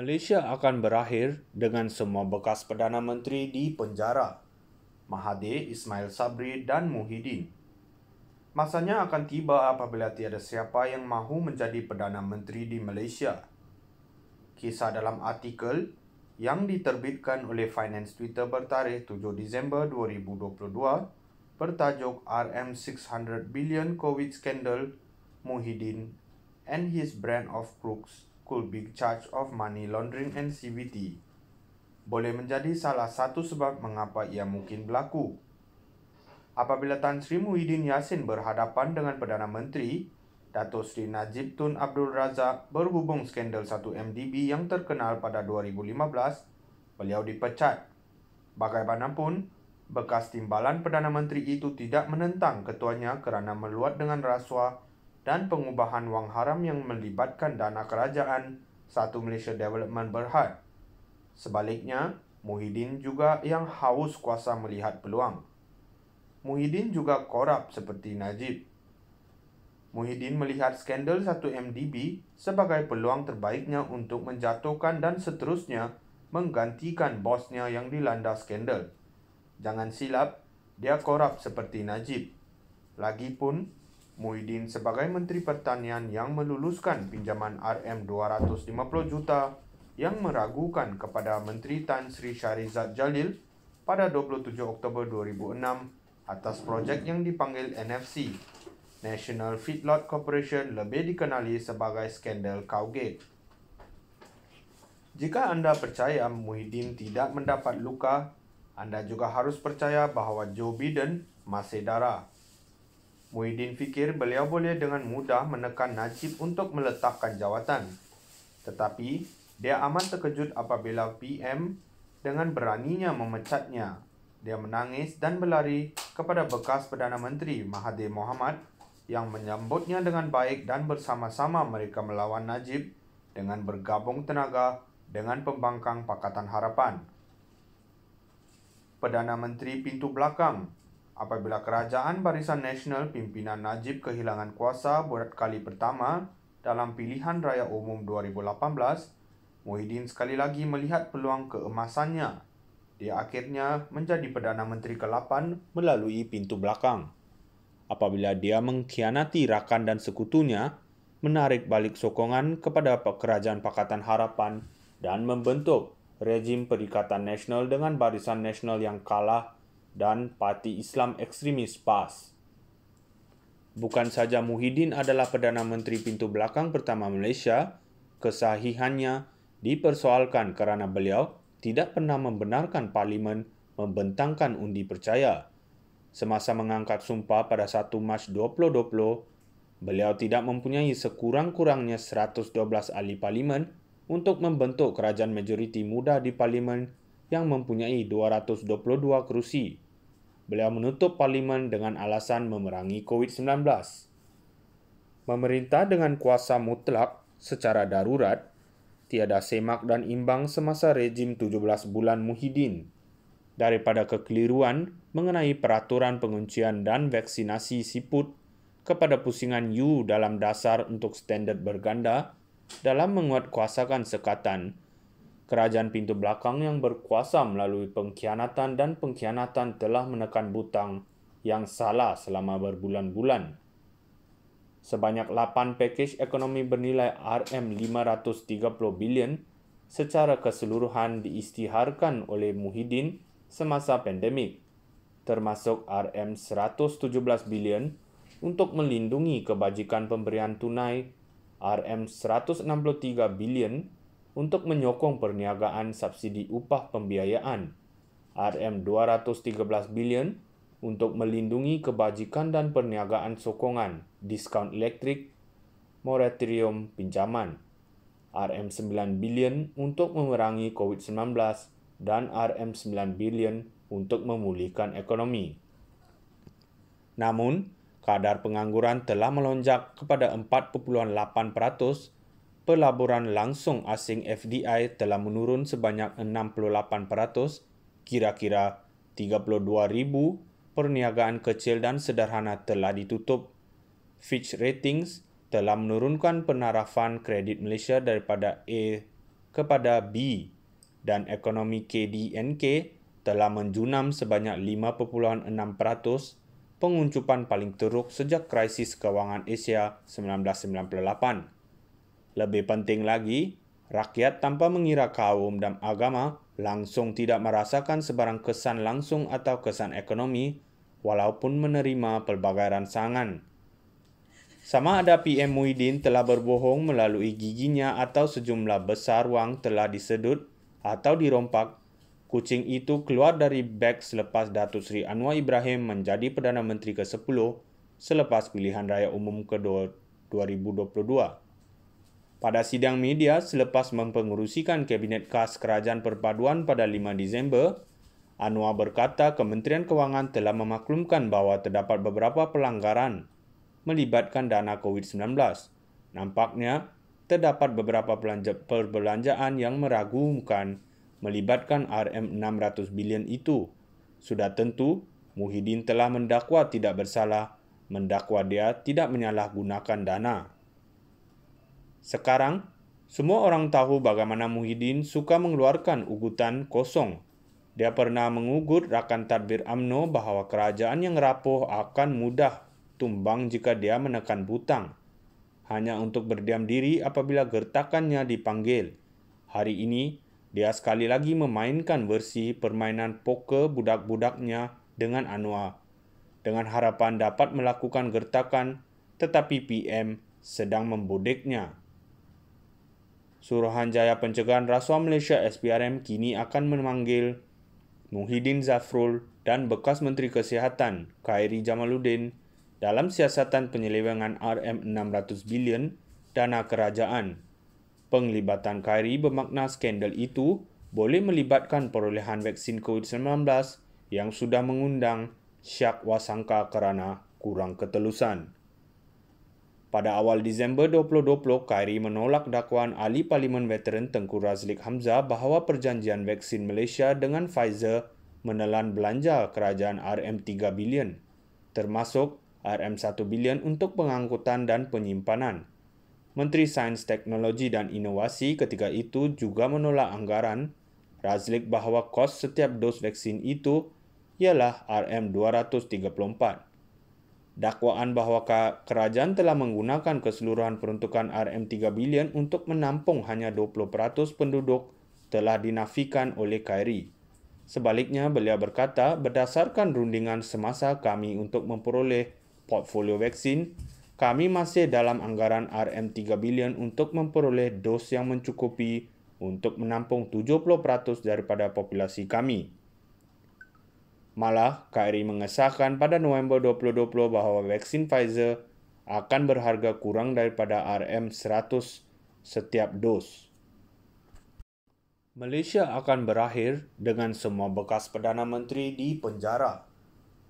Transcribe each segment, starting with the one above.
Malaysia akan berakhir dengan semua bekas Perdana Menteri di penjara, Mahathir, Ismail Sabri dan Muhyiddin. Masanya akan tiba apabila tiada siapa yang mahu menjadi Perdana Menteri di Malaysia. Kisah dalam artikel yang diterbitkan oleh Finance Twitter bertarikh 7 Disember 2022 bertajuk RM600 Billion COVID Scandal, Muhyiddin and his brand of crooks could be charged of money laundering and CVT, boleh menjadi salah satu sebab mengapa ia mungkin berlaku. Apabila Tan Sri Muhyiddin Yassin berhadapan dengan Perdana Menteri, Datuk Seri Najib Tun Abdul Razak berhubung skandal 1MDB yang terkenal pada 2015, beliau dipecat. Bagaimanapun, bekas timbalan Perdana Menteri itu tidak menentang ketuanya kerana meluat dengan rasuah dan pengubahan wang haram yang melibatkan dana kerajaan Satu Malaysia Development Berhad. Sebaliknya, Muhyiddin juga yang haus kuasa melihat peluang. Muhyiddin juga korup seperti Najib. Muhyiddin melihat skandal 1MDB sebagai peluang terbaiknya untuk menjatuhkan dan seterusnya menggantikan bosnya yang dilanda skandal. Jangan silap, dia korup seperti Najib. Lagipun, Muhyiddin sebagai Menteri Pertanian yang meluluskan pinjaman RM250 juta yang meragukan kepada Menteri Tan Sri Shahrizad Jalil pada 27 Oktober 2006 atas projek yang dipanggil NFC, National Feedlot Corporation, lebih dikenali sebagai skandal Cowgate. Jika anda percaya Muhyiddin tidak mendapat luka, anda juga harus percaya bahawa Joe Biden masih darah. Muhyiddin fikir beliau boleh dengan mudah menekan Najib untuk meletakkan jawatan. Tetapi, dia amat terkejut apabila PM dengan beraninya memecatnya. Dia menangis dan berlari kepada bekas Perdana Menteri Mahathir Mohamad yang menyambutnya dengan baik dan bersama-sama mereka melawan Najib dengan bergabung tenaga dengan pembangkang Pakatan Harapan. Perdana Menteri pintu belakang. Apabila Kerajaan Barisan Nasional pimpinan Najib kehilangan kuasa buat kali pertama dalam pilihan raya umum 2018, Muhyiddin sekali lagi melihat peluang keemasannya. Dia akhirnya menjadi Perdana Menteri ke-8 melalui pintu belakang. Apabila dia mengkhianati rakan dan sekutunya, menarik balik sokongan kepada Kerajaan Pakatan Harapan dan membentuk rejim Perikatan Nasional dengan Barisan Nasional yang kalah dan Parti Islam Ekstremis PAS. Bukan saja Muhyiddin adalah Perdana Menteri pintu belakang pertama Malaysia, kesahihannya dipersoalkan kerana beliau tidak pernah membenarkan Parlimen membentangkan undi percaya. Semasa mengangkat sumpah pada 1 Mac 2020, beliau tidak mempunyai sekurang-kurangnya 112 ahli Parlimen untuk membentuk kerajaan majoriti muda di Parlimen yang mempunyai 222 kerusi. Beliau menutup Parlimen dengan alasan memerangi COVID-19. Memerintah dengan kuasa mutlak secara darurat, tiada semak dan imbang semasa rejim 17 bulan Muhyiddin. Daripada kekeliruan mengenai peraturan penguncian dan vaksinasi siput kepada pusingan U dalam dasar untuk standard berganda dalam menguatkuasakan sekatan, Kerajaan pintu belakang yang berkuasa melalui pengkhianatan dan pengkhianatan telah menekan butang yang salah selama berbulan-bulan. Sebanyak 8 pakej ekonomi bernilai RM530 bilion secara keseluruhan diisytiharkan oleh Muhyiddin semasa pandemik, termasuk RM117 bilion untuk melindungi kebajikan pemberian tunai, RM163 bilion untuk menyokong perniagaan subsidi upah pembiayaan, RM213 bilion untuk melindungi kebajikan dan perniagaan sokongan, diskaun elektrik, moratorium pinjaman, RM9 bilion untuk memerangi COVID-19 dan RM9 bilion untuk memulihkan ekonomi. Namun, kadar pengangguran telah melonjak kepada 4.8%. Pelaburan langsung asing FDI telah menurun sebanyak 68%, kira-kira 32,000 perniagaan kecil dan sederhana telah ditutup. Fitch Ratings telah menurunkan penarafan kredit Malaysia daripada A kepada B dan ekonomi KDNK telah menjunam sebanyak 5.6%, penguncupan paling teruk sejak krisis kewangan Asia 1998. Lebih penting lagi, rakyat tanpa mengira kaum dan agama langsung tidak merasakan sebarang kesan langsung atau kesan ekonomi walaupun menerima pelbagai rangsangan. Sama ada PM Muhyiddin telah berbohong melalui giginya atau sejumlah besar wang telah disedut atau dirompak, kucing itu keluar dari beg selepas Datuk Seri Anwar Ibrahim menjadi Perdana Menteri ke-10 selepas pilihan raya umum kedua 2022. Pada sidang media selepas mempengerusikan Kabinet Khas Kerajaan Perpaduan pada 5 Disember, Anwar berkata Kementerian Kewangan telah memaklumkan bahawa terdapat beberapa pelanggaran melibatkan dana COVID-19. Nampaknya, terdapat beberapa perbelanjaan yang meragukan melibatkan RM600 bilion itu. Sudah tentu, Muhyiddin telah mendakwa tidak bersalah, mendakwa dia tidak menyalahgunakan dana. Sekarang, semua orang tahu bagaimana Muhyiddin suka mengeluarkan ugutan kosong. Dia pernah mengugut rakan tadbir UMNO bahawa kerajaan yang rapuh akan mudah tumbang jika dia menekan butang, hanya untuk berdiam diri apabila gertakannya dipanggil. Hari ini, dia sekali lagi memainkan versi permainan poker budak-budaknya dengan Anwar, dengan harapan dapat melakukan gertakan, tetapi PM sedang membodeknya. Suruhanjaya Pencegahan Rasuah Malaysia SPRM kini akan memanggil Muhyiddin Zafrul dan bekas Menteri Kesihatan Khairi Jamaluddin dalam siasatan penyelewengan RM600 bilion dana kerajaan. Penglibatan Khairi bermakna skandal itu boleh melibatkan perolehan vaksin COVID-19 yang sudah mengundang syak wasangka kerana kurang ketelusan. Pada awal Disember 2020, Khairi menolak dakwaan Ahli Parlimen Veteran Tengku Razlik Hamzah bahawa perjanjian vaksin Malaysia dengan Pfizer menelan belanja kerajaan RM3 bilion, termasuk RM1 bilion untuk pengangkutan dan penyimpanan. Menteri Sains, Teknologi dan Inovasi ketika itu juga menolak anggaran Razlik bahawa kos setiap dos vaksin itu ialah RM234. Dakwaan bahawa kerajaan telah menggunakan keseluruhan peruntukan RM3 bilion untuk menampung hanya 20% penduduk telah dinafikan oleh Khairi. Sebaliknya, beliau berkata, berdasarkan rundingan semasa kami untuk memperoleh portfolio vaksin, kami masih dalam anggaran RM3 bilion untuk memperoleh dos yang mencukupi untuk menampung 70% daripada populasi kami. Malah, Khairi mengesahkan pada November 2020 bahawa vaksin Pfizer akan berharga kurang daripada RM100 setiap dos. Malaysia akan berakhir dengan semua bekas Perdana Menteri di penjara.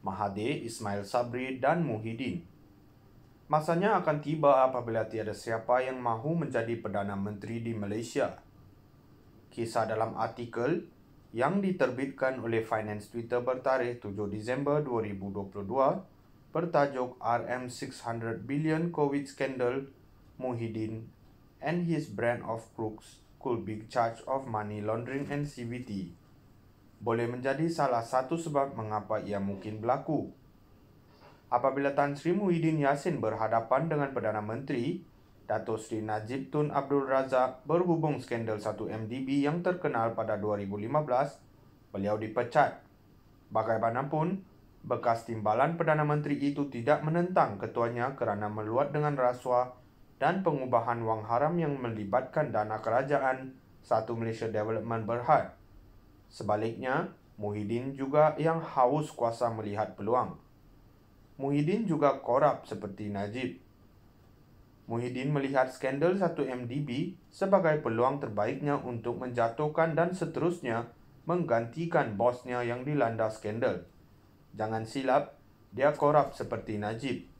Mahathir, Ismail Sabri dan Muhyiddin. Masanya akan tiba apabila tiada siapa yang mahu menjadi Perdana Menteri di Malaysia. Kisah dalam artikel yang diterbitkan oleh Finance Twitter bertarikh 7 Disember 2022 bertajuk RM600 billion COVID scandal, Muhyiddin and his brand of crooks could be charged of money laundering and CVT, boleh menjadi salah satu sebab mengapa ia mungkin berlaku. Apabila Tan Sri Muhyiddin Yassin berhadapan dengan Perdana Menteri, Datuk Seri Najib Tun Abdul Razak berhubung skandal 1MDB yang terkenal pada 2015, beliau dipecat. Bagaimanapun, bekas timbalan Perdana Menteri itu tidak menentang ketuanya kerana meluat dengan rasuah dan pengubahan wang haram yang melibatkan dana kerajaan Satu Malaysia Development Berhad. Sebaliknya, Muhyiddin juga yang haus kuasa melihat peluang. Muhyiddin juga korup seperti Najib. Muhyiddin melihat skandal 1MDB sebagai peluang terbaiknya untuk menjatuhkan dan seterusnya menggantikan bosnya yang dilanda skandal. Jangan silap, dia korup seperti Najib.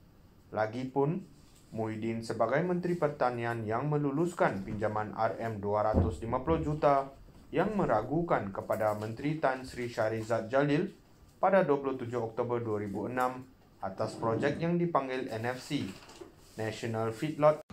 Lagipun, Muhyiddin sebagai Menteri Pertanian yang meluluskan pinjaman RM250 juta yang meragukan kepada Menteri Tan Sri Shahrizad Jalil pada 27 Oktober 2006 atas projek yang dipanggil NFC, National Feedlot